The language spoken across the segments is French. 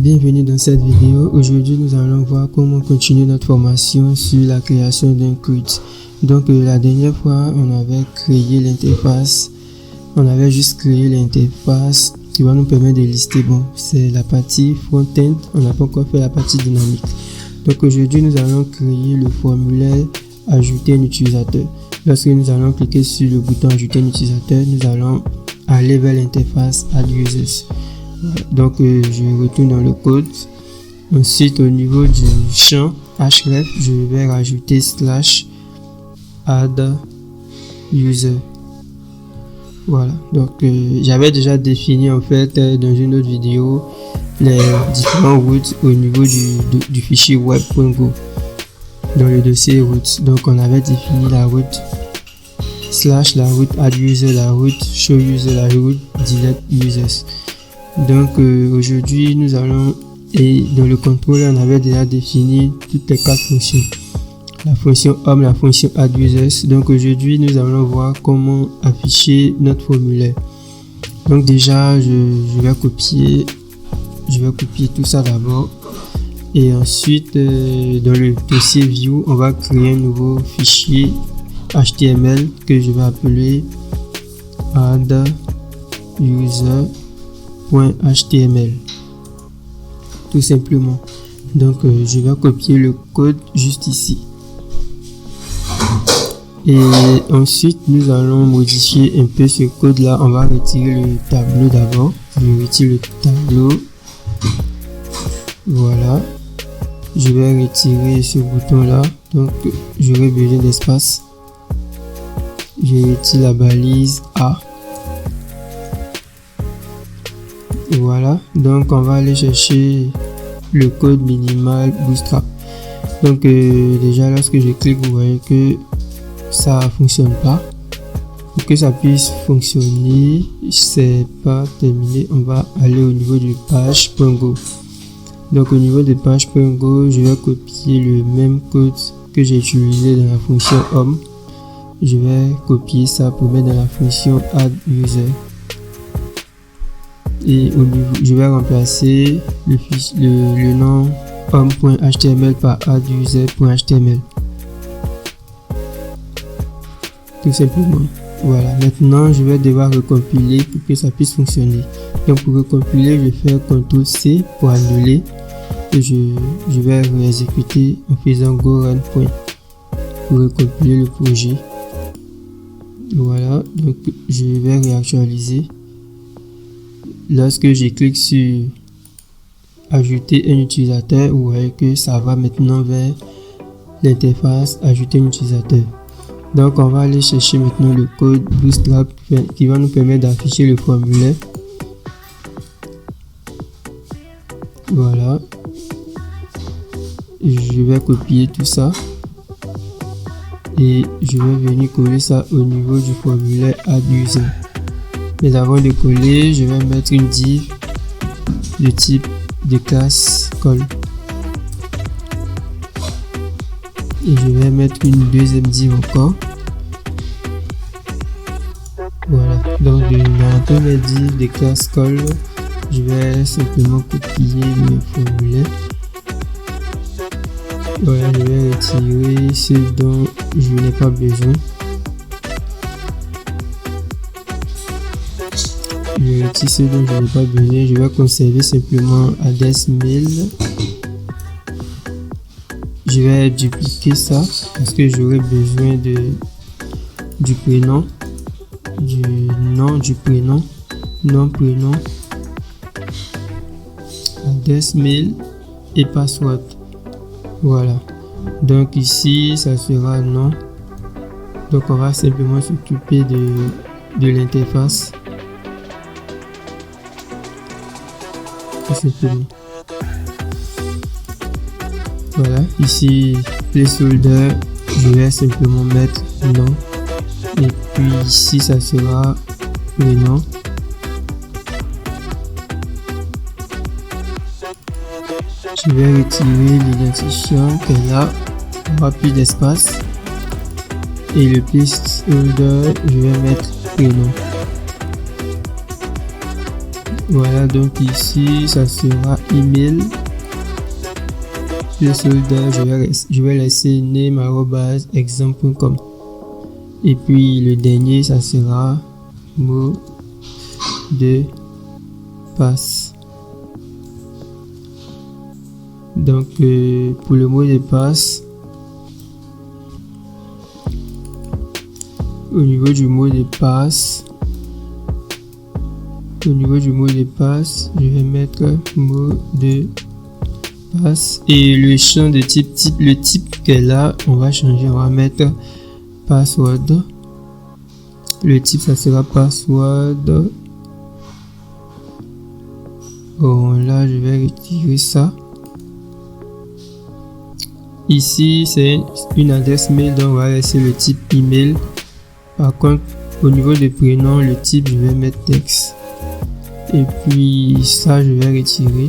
Bienvenue dans cette vidéo. Aujourd'hui, nous allons voir comment continuer notre formation sur la création d'un CRUD. Donc, la dernière fois, on avait créé l'interface. On avait juste créé l'interface qui va nous permettre de lister. Bon, c'est la partie front-end. On n'a pas encore fait la partie dynamique. Donc, aujourd'hui, nous allons créer le formulaire ajouter un utilisateur. Lorsque nous allons cliquer sur le bouton ajouter un utilisateur, nous allons aller vers l'interface add users. Donc je retourne dans le code. Ensuite, au niveau du champ href, je vais rajouter /add user. Voilà, donc j'avais déjà défini en fait dans une autre vidéo les différents routes au niveau du fichier web.go dans le dossier routes. Donc on avait défini la route / la route add user, la route show user, la route delete users. Donc aujourd'hui nous allons, et dans le contrôleur on avait déjà défini toutes les 4 fonctions, la fonction home, la fonction add users. Donc aujourd'hui nous allons voir comment afficher notre formulaire. Donc déjà je vais copier tout ça d'abord, et ensuite dans le dossier view on va créer un nouveau fichier HTML que je vais appeler add user.html, tout simplement. Donc je vais copier le code juste ici, et ensuite nous allons modifier un peu ce code là. On va retirer le tableau d'abord. Je retire le tableau, voilà. Je vais retirer ce bouton là, donc j'aurai besoin d'espace. Je retire la balise A. Voilà, donc on va aller chercher le code minimal Bootstrap. Donc déjà lorsque je clique, vous voyez que ça fonctionne pas. Pour que ça puisse fonctionner, c'est pas terminé, on va aller au niveau du page.go. Donc au niveau de page.go, je vais copier le même code que j'ai utilisé dans la fonction home. Je vais copier ça pour mettre dans la fonction add user. Et au niveau, je vais remplacer le nom home.html par adduser.html, tout simplement. Voilà, maintenant je vais devoir recompiler pour que ça puisse fonctionner. Donc pour recompiler, je vais faire CTRL-C pour annuler, et je vais réexécuter en faisant go run point pour recompiler le projet. Voilà, donc je vais réactualiser. Lorsque je clique sur ajouter un utilisateur, vous voyez que ça va maintenant vers l'interface ajouter un utilisateur. Donc on va aller chercher maintenant le code Bootstrap qui va nous permettre d'afficher le formulaire. Voilà, je vais copier tout ça et je vais venir coller ça au niveau du formulaire add user. Mais avant de coller, je vais mettre une div de type de classe call, et je vais mettre une deuxième div encore. Voilà, donc dans la première div de classe call, je vais simplement copier le formulaire. Voilà, je vais retirer ce dont je n'ai pas besoin. Je retire ce dont je n'ai pas besoin. Je vais conserver simplement adresse mail. Je vais dupliquer ça parce que j'aurai besoin du prénom, du nom du prénom, nom prénom, adresse mail et password. Voilà, donc ici ça sera non. Donc on va simplement s'occuper de l'interface, tout simplement. Voilà, ici placeholder, je vais simplement mettre non, et puis ici ça sera prénom. Je vais retirer l'identifiant car là on aura plus d'espace, et le placeholder je vais mettre prénom. Voilà, donc ici ça sera email. Le soldat, je vais laisser name@exam.com. Et puis le dernier, ça sera mot de passe. Donc pour le mot de passe, au niveau du mot de passe, je vais mettre mot de passe et le champ de type, le type qu'elle a, on va changer, on va mettre password. Le type, ça sera password. Bon, là je vais retirer ça. Ici c'est une adresse mail, donc on va laisser le type email. Par contre, au niveau des prénoms, le type, je vais mettre texte. Et puis ça, je vais retirer.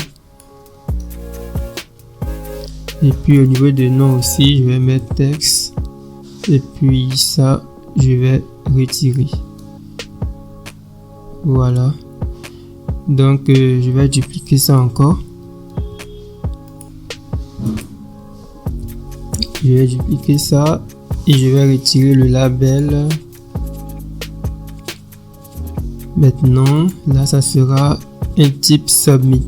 Et puis au niveau des noms aussi, je vais mettre texte. Et puis ça, je vais retirer. Voilà. Donc je vais dupliquer ça encore. Je vais dupliquer ça et je vais retirer le label. Maintenant, là, ça sera un type submit.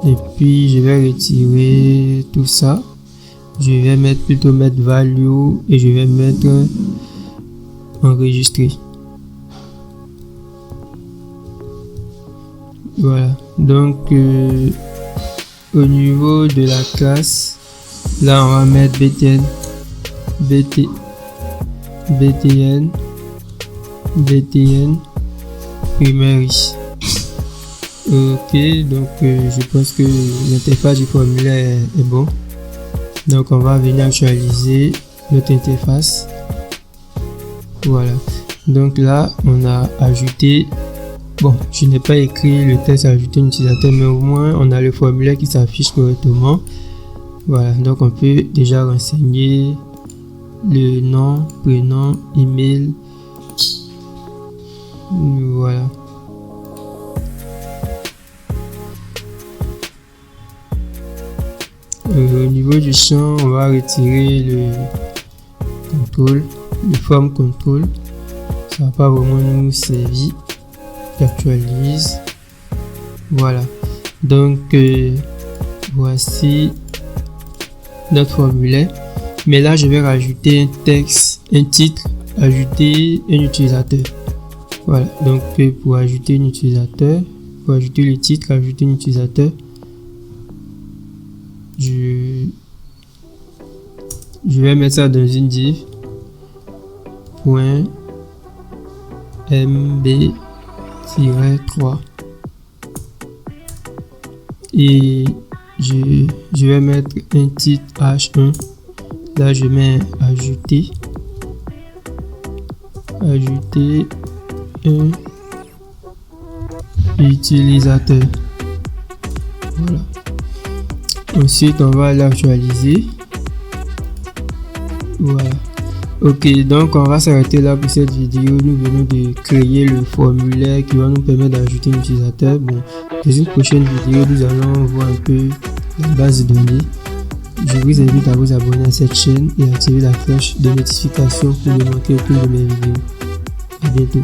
Et puis, je vais retirer tout ça. Je vais mettre value et je vais mettre enregistrer. Voilà. Donc, au niveau de la classe, là, on va mettre btn primary. Ok, donc je pense que l'interface du formulaire est bon. Donc on va venir actualiser notre interface. Voilà. Donc là, on a ajouté. Bon, je n'ai pas écrit le texte ajouter un utilisateur, mais au moins on a le formulaire qui s'affiche correctement. Voilà. Donc on peut déjà renseigner le nom, prénom, email. Voilà. Au niveau du champ, on va retirer le contrôle, le form control. Ça va pas vraiment nous servir. J'actualise. Voilà. Donc voici notre formulaire. Mais là, je vais rajouter un texte, un titre, ajouter un utilisateur. Voilà, donc pour ajouter un utilisateur, pour ajouter le titre, ajouter un utilisateur, je vais mettre ça dans une div .mb-3 et je vais mettre un titre h1. Là je mets ajouter un utilisateur. Voilà. Ensuite on va l'actualiser. Voilà. Ok, donc on va s'arrêter là pour cette vidéo. Nous venons de créer le formulaire qui va nous permettre d'ajouter un utilisateur. Bon, dans une prochaine vidéo, nous allons voir un peu la base de données. Je vous invite à vous abonner à cette chaîne et activer la cloche de notification pour ne manquer aucune de mes vidéos. À bientôt.